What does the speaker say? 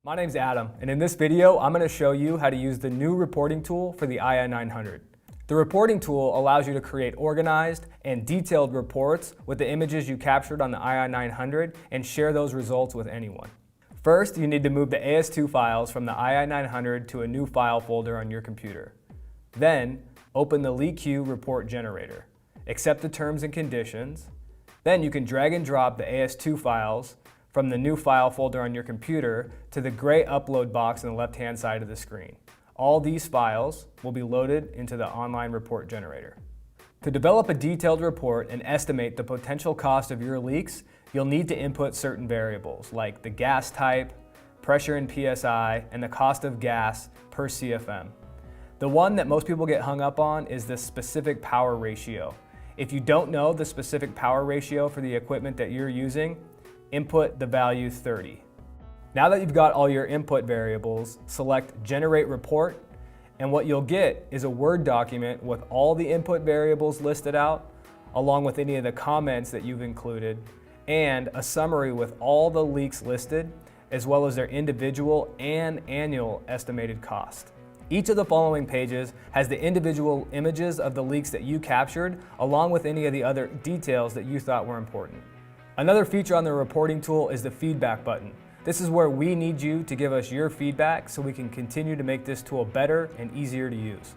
My name's Adam, and in this video, I'm going to show you how to use the new reporting tool for the ii900. The reporting tool allows you to create organized and detailed reports with the images you captured on the ii900 and share those results with anyone. First, you need to move the AS2 files from the ii900 to a new file folder on your computer. Then, open the LeakQ report generator. Accept the terms and conditions. Then you can drag and drop the AS2 files from the new file folder on your computer to the gray upload box on the left-hand side of the screen. All these files will be loaded into the online report generator. To develop a detailed report and estimate the potential cost of your leaks, you'll need to input certain variables like the gas type, pressure in PSI, and the cost of gas per CFM. The one that most people get hung up on is the specific power ratio. If you don't know the specific power ratio for the equipment that you're using, input the value 30. Now that you've got all your input variables, select Generate Report, and what you'll get is a Word document with all the input variables listed out, along with any of the comments that you've included, and a summary with all the leaks listed, as well as their individual and annual estimated cost. Each of the following pages has the individual images of the leaks that you captured, along with any of the other details that you thought were important. Another feature on the reporting tool is the feedback button. This is where we need you to give us your feedback so we can continue to make this tool better and easier to use.